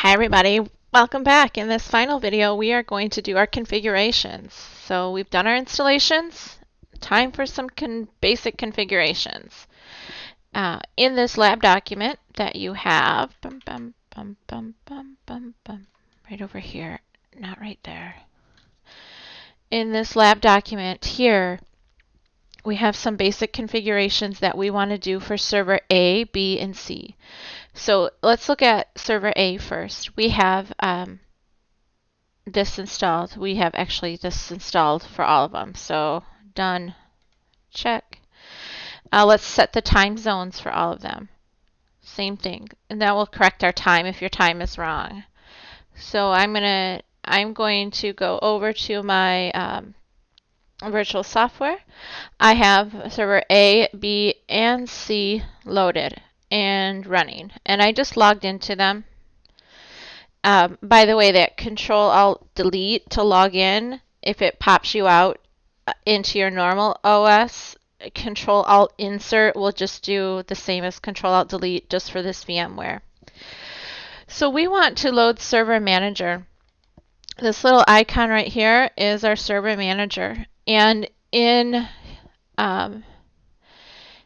Hi everybody, welcome back. In this final video we are going to do our configurations. So we've done our installations, time for some basic configurations. In this lab document that you have, right over here, not right there. In this lab document here, we have some basic configurations that we want to do for server A, B, and C. So let's look at server A first. We have this installed. We have actually this installed for all of them. So done, check. Let's set the time zones for all of them. Same thing, and that will correct our time if your time is wrong. So I'm going to go over to my virtual software. I have server A, B, and C loaded and running, and I just logged into them. By the way, that Control-Alt-Delete to log in, if it pops you out into your normal OS, Control-Alt-Insert will just do the same as Control-Alt-Delete just for this VMware. So we want to load Server Manager. This little icon right here is our Server Manager. And in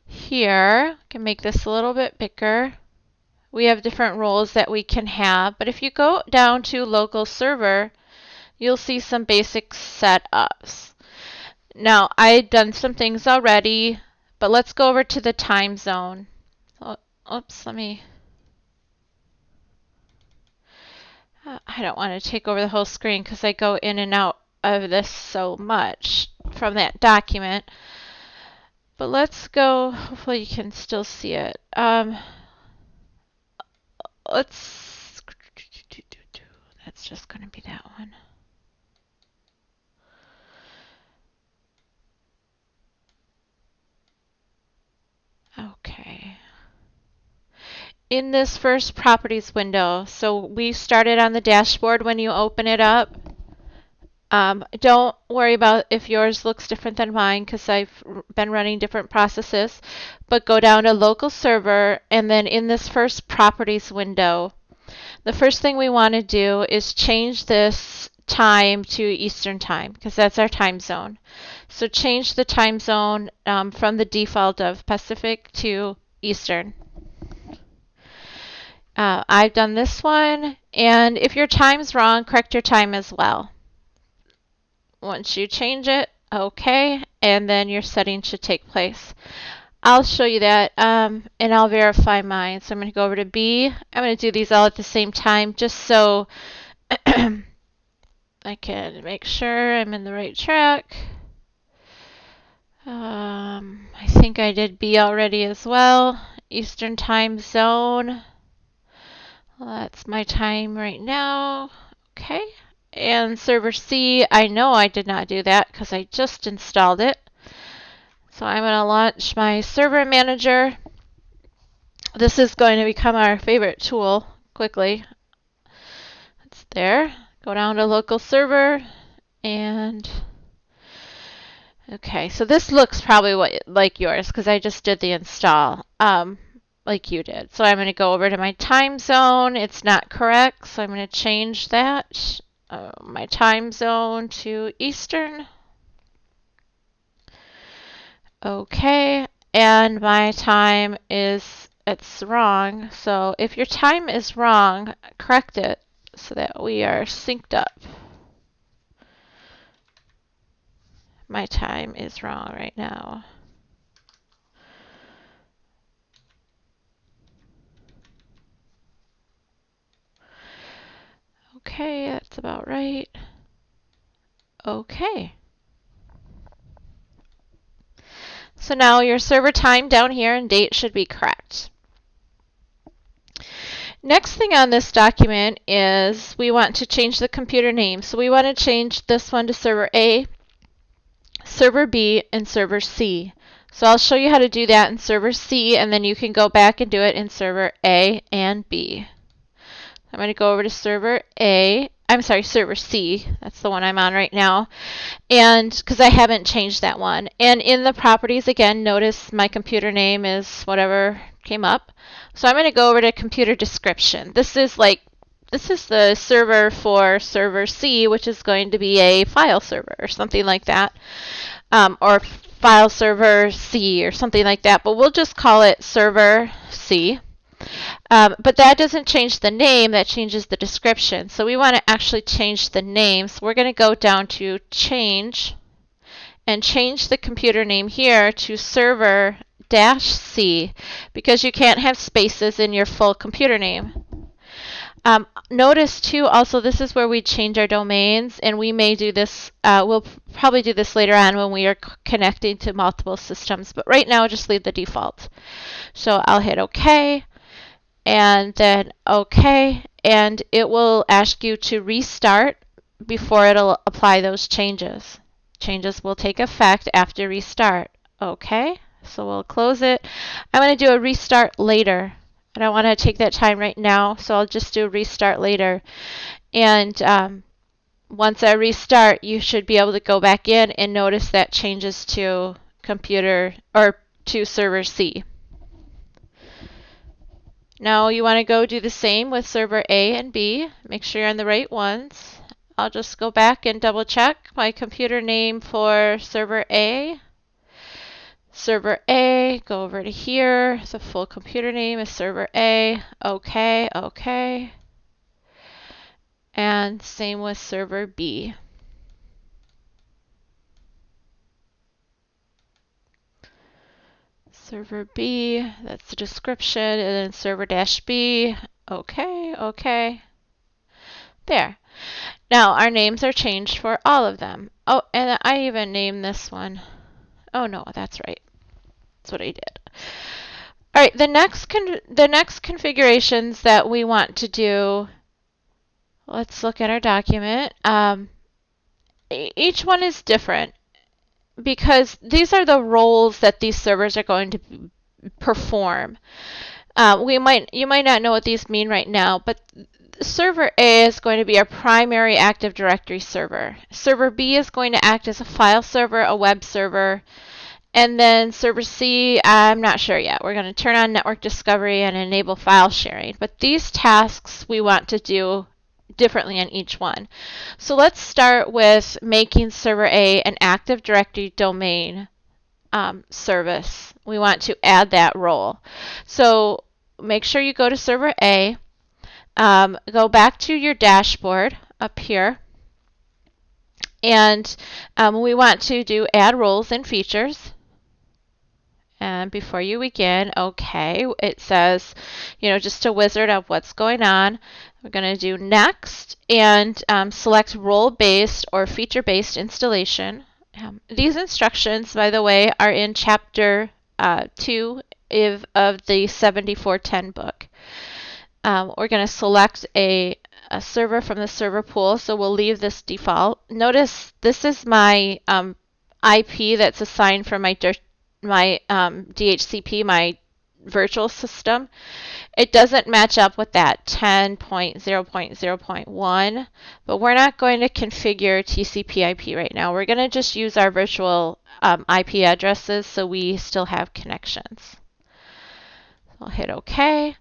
here, I can make this a little bit bigger. We have different roles that we can have, but if you go down to local server, you'll see some basic setups. Now, I've done some things already, but let's go over to the time zone. Oops, I don't want to take over the whole screen because I go in and out of this so much from that document. But let's go, hopefully you can still see it. That's just going to be that one. Okay. In this first properties window, so we started on the dashboard when you open it up. Don't worry about if yours looks different than mine because I've been running different processes, but go down to local server, and then in this first properties window, the first thing we want to do is change this time to Eastern time because that's our time zone. So change the time zone from the default of Pacific to Eastern. I've done this one, and if your time's wrong, correct your time as well. Once you change it, okay, and then your settings should take place. I'll show you that, and I'll verify mine. So I'm going to go over to B. I'm going to do these all at the same time just so I can make sure I'm in the right track. I think I did B already as well. Eastern time zone. Well, that's my time right now. Okay. And server C, I know I did not do that because I just installed it. So I'm going to launch my server manager. This is going to become our favorite tool quickly. It's there. Go down to local server and okay, so this looks probably like yours because I just did the install like you did. So I'm going to go over to my time zone. It's not correct, so I'm going to change that. My time zone to Eastern. Okay, and my time it's wrong. So if your time is wrong, correct it so that we are synced up. My time is wrong right now. Okay, that's about right. Okay. So now your server time down here and date should be correct. Next thing on this document is we want to change the computer name. So we want to change this one to server A, server B, and server C. So I'll show you how to do that in server C, and then you can go back and do it in server A and B. I'm going to go over to server C. That's the one I'm on right now. And because I haven't changed that one. And in the properties, again, notice my computer name is whatever came up. So I'm going to go over to computer description. This is like this is the server for server C, which is going to be a file server or something like that, or file server C or something like that, but we'll just call it server C. But that doesn't change the name, that changes the description. So we want to actually change the name. So we're going to go down to change and change the computer name here to server-C because you can't have spaces in your full computer name. Notice too, also this is where we change our domains, and we may do this, we'll probably do this later on when we are connecting to multiple systems, but right now just leave the default. So I'll hit OK, and then OK, and it will ask you to restart before it'll apply those changes. Changes will take effect after restart. OK, so we'll close it. I'm going to do a restart later. I don't want to take that time right now, so I'll just do a restart later. And once I restart, you should be able to go back in and notice that changes to computer or to server C. Now you want to go do the same with server A and B. Make sure you're on the right ones. I'll just go back and double check my computer name for server A. Server A, go over to here. The full computer name is server A. OK, OK. And same with server B. Server B, that's the description, and then server-B. OK, OK. There. Now our names are changed for all of them. Oh, and I even named this one. Oh no, that's right. That's what I did. All right, the next configurations that we want to do, let's look at our document. Each one is different because these are the roles that these servers are going to perform. You might not know what these mean right now, but server A is going to be our primary Active Directory server. Server B is going to act as a file server, a web server, and then server C, I'm not sure yet. We're going to turn on network discovery and enable file sharing. But these tasks we want to do differently on each one. So let's start with making server A an Active Directory domain service. We want to add that role. So make sure you go to server A, go back to your dashboard up here, and we want to do add roles and features. And before you begin, OK, it says, just a wizard of what's going on. We're going to do next and select role-based or feature-based installation. These instructions, by the way, are in Chapter 2 of the 7410 book. We're going to select a server from the server pool, so we'll leave this default. Notice this is my IP that's assigned from my DHCP, my virtual system. It doesn't match up with that 10.0.0.1, but we're not going to configure TCP IP right now. We're going to just use our virtual IP addresses so we still have connections. I'll hit OK.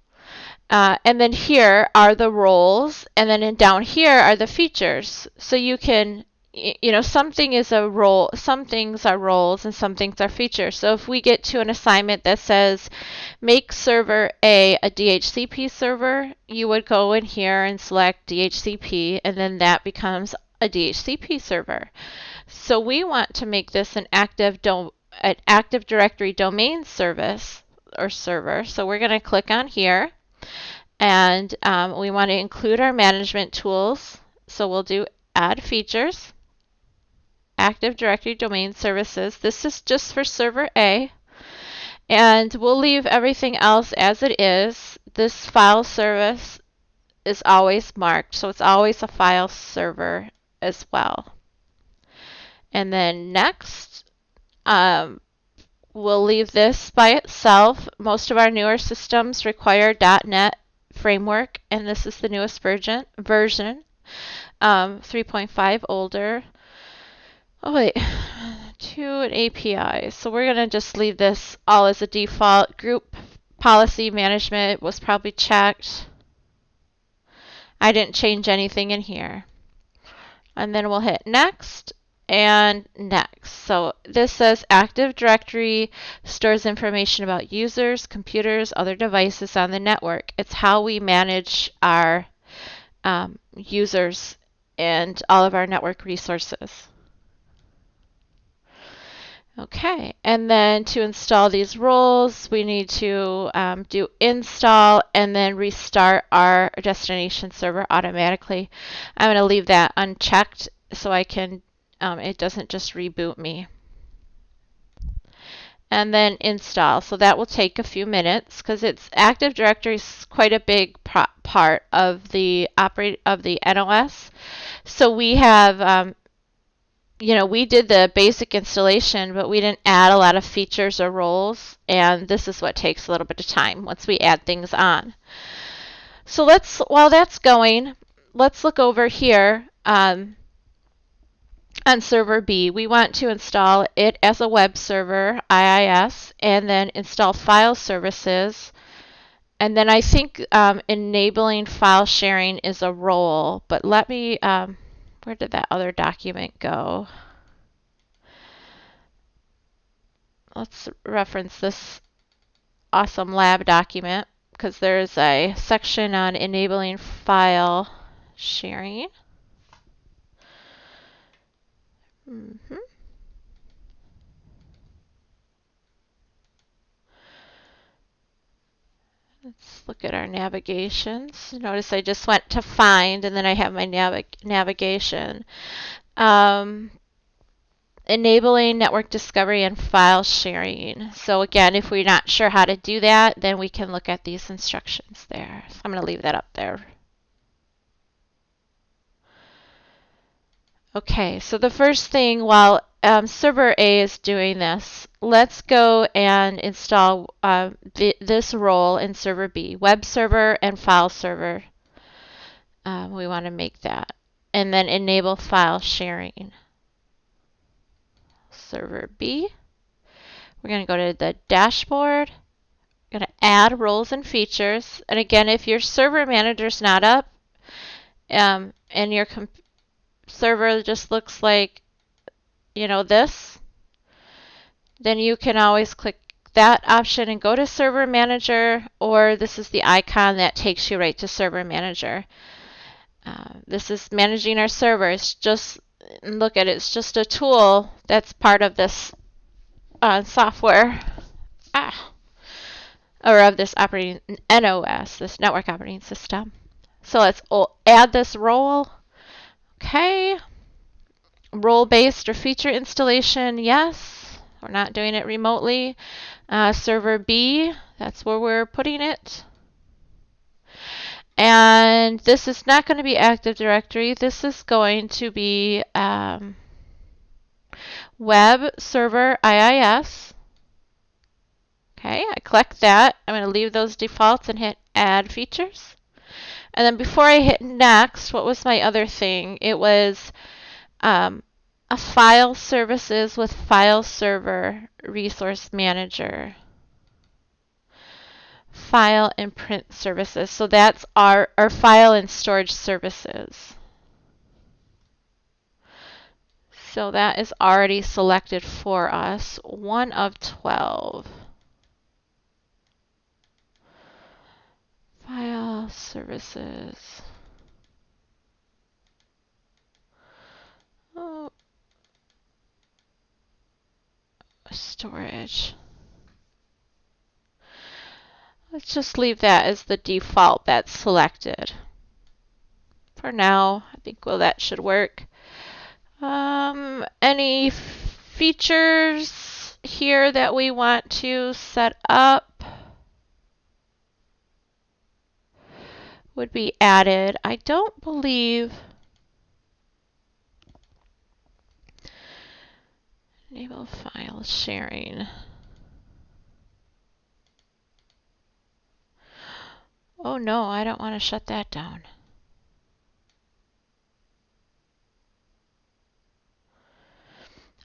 And then here are the roles, and then down here are the features. So you can, something is a role, some things are roles, and some things are features. So if we get to an assignment that says make server A DHCP server, you would go in here and select DHCP, and then that becomes a DHCP server. So we want to make this an Active Directory domain service or server. So we're going to click on here. And we want to include our management tools. So we'll do add features, Active Directory domain services. This is just for server A. And we'll leave everything else as it is. This file service is always marked, so it's always a file server as well. And then next, we'll leave this by itself. Most of our newer systems require .NET framework, and this is the newest version 3.5 older. Oh wait, 2 and API. So we're going to just leave this all as a default. Group policy management was probably checked. I didn't change anything in here. And then we'll hit next and next. So this says Active Directory stores information about users, computers, other devices on the network. It's how we manage our users and all of our network resources. Okay, and then to install these roles, we need to do install and then restart our destination server automatically. I'm going to leave that unchecked so I can, it doesn't just reboot me. And then install. So that will take a few minutes because it's Active Directory is quite a big part of the NOS. So we have we did the basic installation, but we didn't add a lot of features or roles, and this is what takes a little bit of time once we add things on. So while that's going, let's look over here on server B. We want to install it as a web server, IIS, and then install file services. And then I think enabling file sharing is a role, but let me, where did that other document go? Let's reference this awesome lab document because there's a section on enabling file sharing. Let's look at our navigations. Notice I just went to find and then I have my navigation. Enabling network discovery and file sharing. So again, if we're not sure how to do that, then we can look at these instructions there. So I'm going to leave that up there. Okay, so the first thing while server A is doing this, let's go and install this role in server B, web server and file server. We want to make that. And then enable file sharing. Server B. We're going to go to the dashboard. We're going to add roles and features. And again, if your server manager's not up and your server just looks like, this, then you can always click that option and go to Server Manager, or this is the icon that takes you right to Server Manager. This is managing our servers. Just look at it. It's just a tool that's part of this software, or of this operating NOS, this network operating system. So let's add this role. Okay. Role-based or feature installation, yes. We're not doing it remotely. Server B, that's where we're putting it. And this is not going to be Active Directory. This is going to be Web Server IIS. Okay, I click that. I'm going to leave those defaults and hit Add Features. And then before I hit Next, what was my other thing? It was a file services with file server resource manager. File and print services. So that's our file and storage services. So that is already selected for us. 1 of 12. File services. Oh. Storage. Let's just leave that as the default that's selected. For now, I think that should work. Any features here that we want to set up would be added. I don't believe enable file sharing. Oh no, I don't want to shut that down.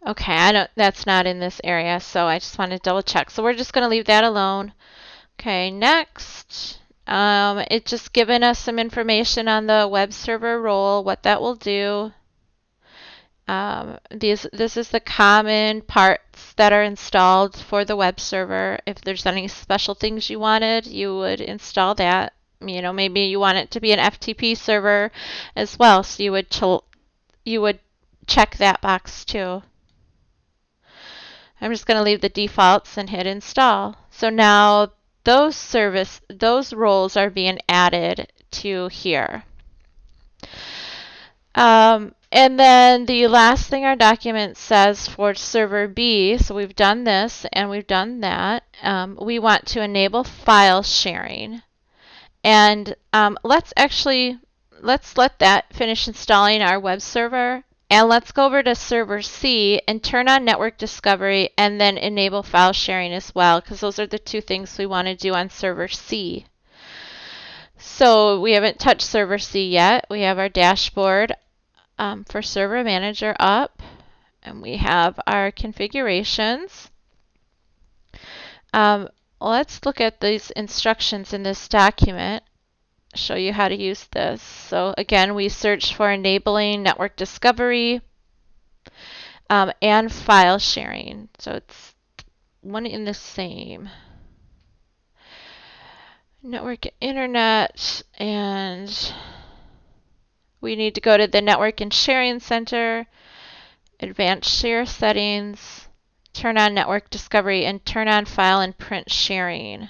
Okay, that's not in this area, so I just want to double check. So we're just going to leave that alone. Okay, next. It's just giving us some information on the web server role, what that will do. This is the common parts that are installed for the web server. If there's any special things you wanted, you would install that. You know, maybe you want it to be an FTP server as well, so you would check that box too. I'm just going to leave the defaults and hit install. So now those roles are being added to here. And then the last thing our document says for server B, so we've done this and we've done that, we want to enable file sharing. And let's let that finish installing our web server. And let's go over to server C and turn on network discovery and then enable file sharing as well, because those are the two things we want to do on server C. So we haven't touched server C yet. We have our dashboard for server manager up, and we have our configurations. Let's look at these instructions in this document, show you how to use this. So again, we search for enabling network discovery and file sharing. So it's one in the same. Network internet, and we need to go to the network and sharing center, advanced share settings, turn on network discovery, and turn on file and print sharing.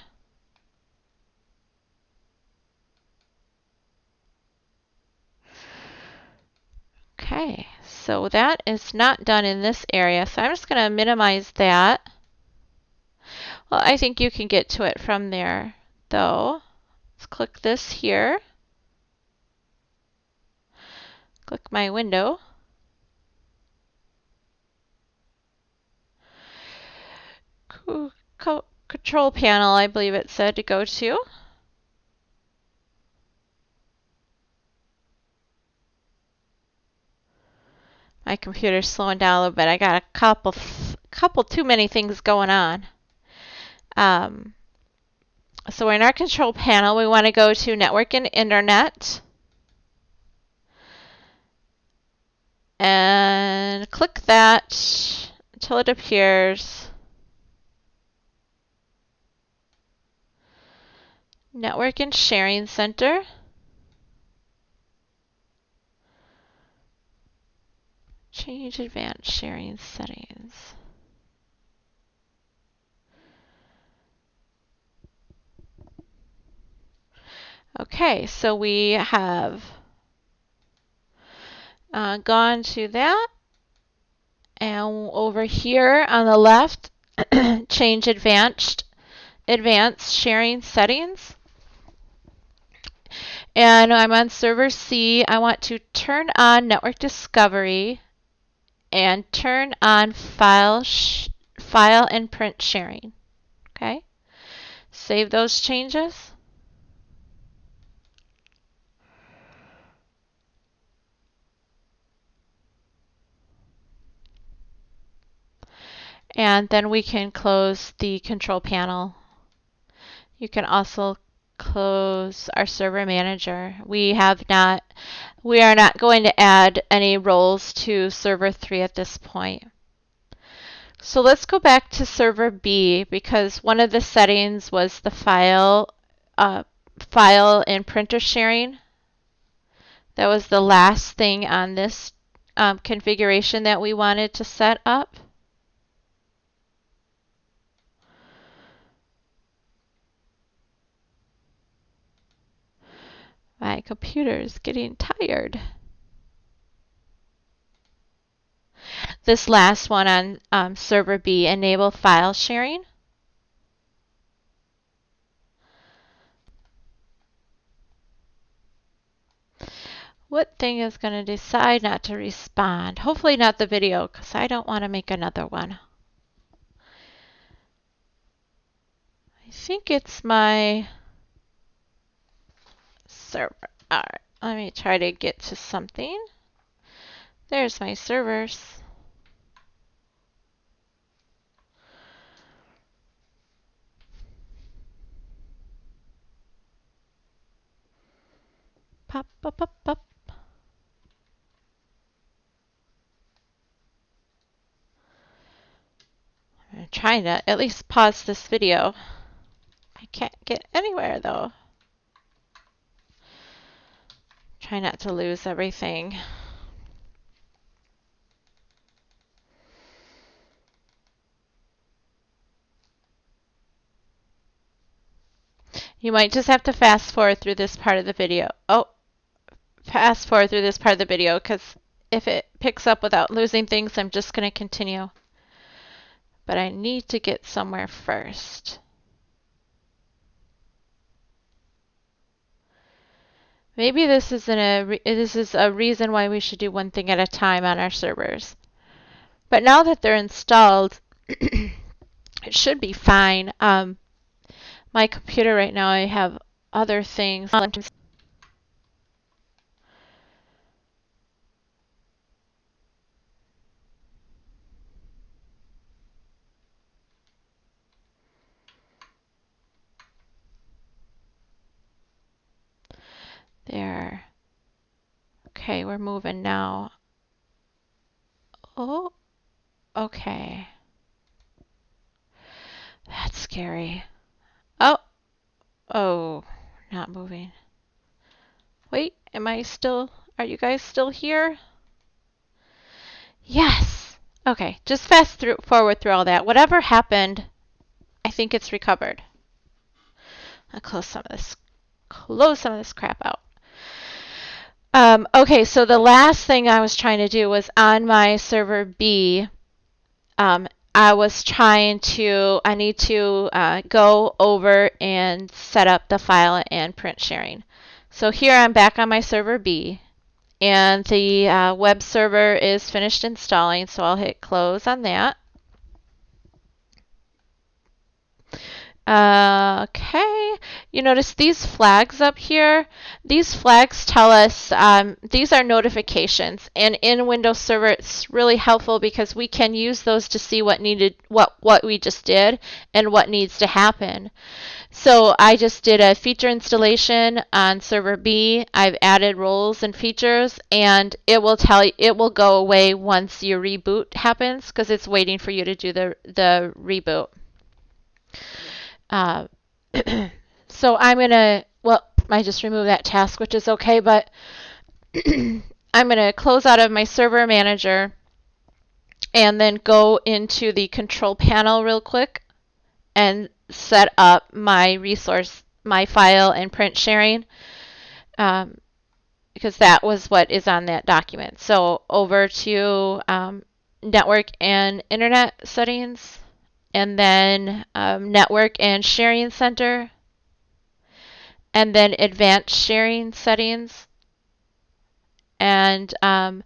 Okay, so that is not done in this area, so I'm just going to minimize that. Well, I think you can get to it from there, though. Let's click this here. Click my window. Control panel, I believe it said to go to. My computer's slowing down a little bit. I got a couple too many things going on. So we're in our control panel. We want to go to network and internet. And click that until it appears. Network and sharing center. Change advanced sharing settings. Okay, so we have gone to that. And over here on the left, change advanced sharing settings. And I'm on server C. I want to turn on network discovery and turn on file and print sharing. Okay, save those changes. And then we can close the control panel. You can also close our server manager. We are not going to add any roles to server 3 at this point. So let's go back to server B, because one of the settings was the file and printer sharing. That was the last thing on this configuration that we wanted to set up. My computer is getting tired. This last one on server B, enable file sharing. What thing is going to decide not to respond? Hopefully not the video, because I don't want to make another one. I think it's my server. All right, let me try to get to something. There's my servers. Pop, pop, pop, pop. I'm trying to at least pause this video. I can't get anywhere though. Try not to lose everything. You might just have to fast forward through this part of the video. Oh, fast forward through this part of the video because if it picks up without losing things, I'm just going to continue. But I need to get somewhere first. Maybe this is a reason why we should do one thing at a time on our servers. But now that they're installed, it should be fine. My computer right now, I have other things. There. Okay, we're moving now. Oh, okay. That's scary. Oh, oh, not moving. Wait, are you guys still here? Yes. Okay, just forward through all that. Whatever happened, I think it's recovered. I'll close some of this crap out. Okay, so the last thing I was trying to do was on my server B. I need to go over and set up the file and print sharing. So here I'm back on my server B, and the web server is finished installing, so I'll hit close on that. Okay, you notice these flags up here. These flags tell us these are notifications, and in Windows Server it's really helpful because we can use those to see what we just did and what needs to happen. So I just did a feature installation on server B. I've added roles and features, and it will go away once your reboot happens because it's waiting for you to do the reboot. So I just removed that task, which is okay, but I'm going to close out of my server manager and then go into the control panel real quick and set up my file and print sharing, because that was what is on that document. So over to network and internet settings, and then network and sharing center, and then advanced sharing settings, and I'm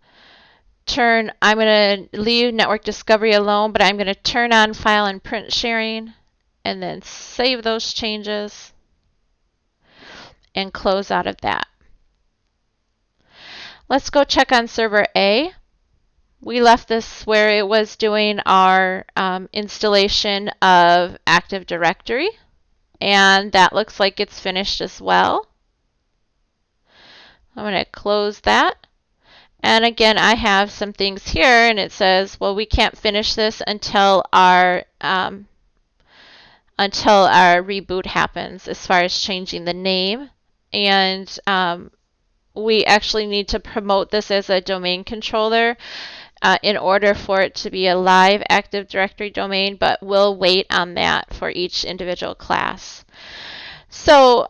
going to leave network discovery alone, but I'm going to turn on file and print sharing, and then save those changes and close out of that. Let's go check on server A. We left this where it was doing our installation of Active Directory, and that looks like it's finished as well. I'm going to close that. And again, I have some things here, and it says, well, we can't finish this until our reboot happens as far as changing the name. And we actually need to promote this as a domain controller in order for it to be a live Active Directory domain, but we'll wait on that for each individual class. So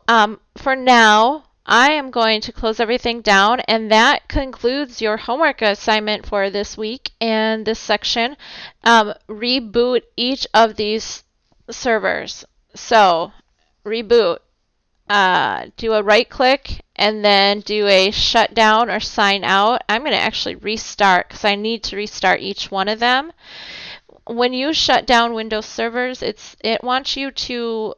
for now, I am going to close everything down, and that concludes your homework assignment for this week and this section. Reboot each of these servers. So reboot, do a right click and then do a shutdown or sign out. I'm going to actually restart because I need to restart each one of them. When you shut down Windows servers, it wants you to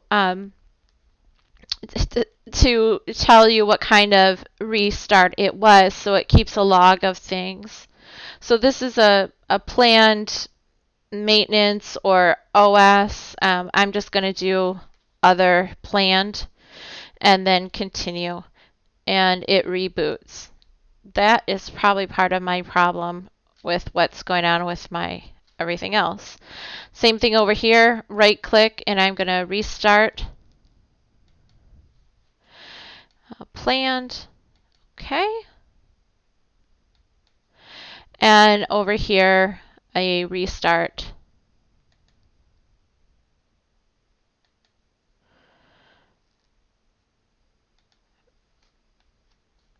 tell you what kind of restart it was, so it keeps a log of things. So this is a planned maintenance or OS. I'm just going to do other planned and then continue. and it reboots. That is probably part of my problem with what's going on with my everything else. Same thing over here, right click, and I'm going to restart. Planned. Okay. And over here, a restart.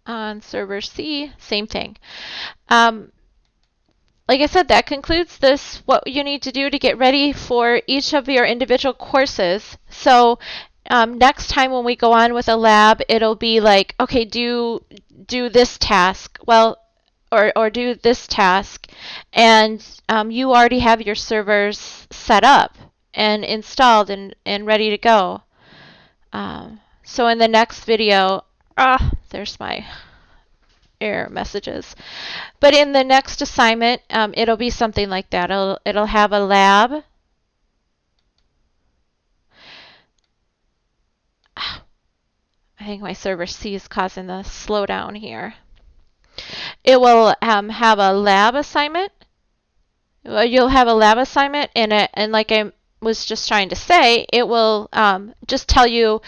On server C, same thing. Like I said, that concludes this, what you need to do to get ready for each of your individual courses. So next time when we go on with a lab, it'll be like, okay, do this task. Well, or do this task. And you already have your servers set up and installed and ready to go. So in the next video, there's my error messages. But in the next assignment, it'll be something like that. It'll have a lab. I think my server C is causing the slowdown here. It will have a lab assignment. You'll have a lab assignment, and like I was just trying to say, it will just tell you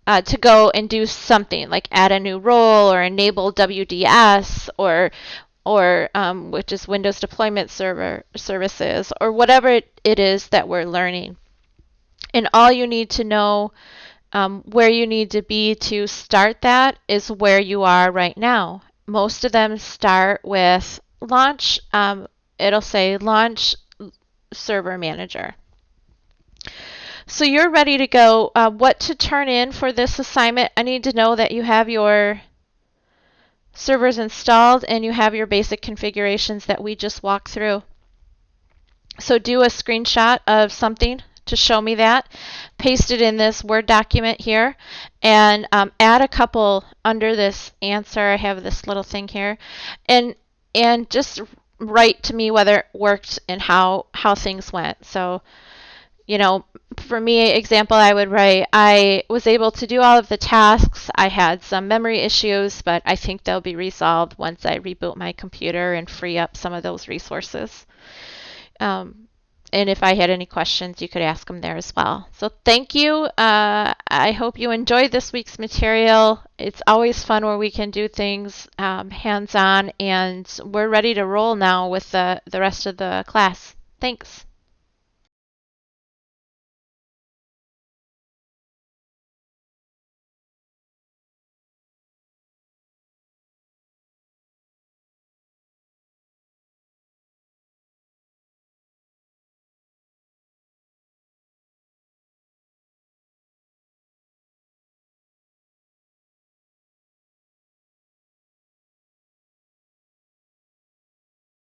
to go and do something like add a new role or enable WDS or which is Windows Deployment Services, or whatever it is that we're learning. And all you need to know where you need to be to start that is where you are right now. Most of them start with launch. It'll say launch server manager. So you're ready to go. What to turn in for this assignment? I need to know that you have your servers installed and you have your basic configurations that we just walked through. So do a screenshot of something to show me that. Paste it in this Word document here and add a couple under this answer. I have this little thing here. And just write to me whether it worked and how things went. So, you know, for me, example, I would write, I was able to do all of the tasks. I had some memory issues, but I think they'll be resolved once I reboot my computer and free up some of those resources. And if I had any questions, you could ask them there as well. So thank you. I hope you enjoyed this week's material. It's always fun where we can do things hands-on, and we're ready to roll now with the rest of the class. Thanks.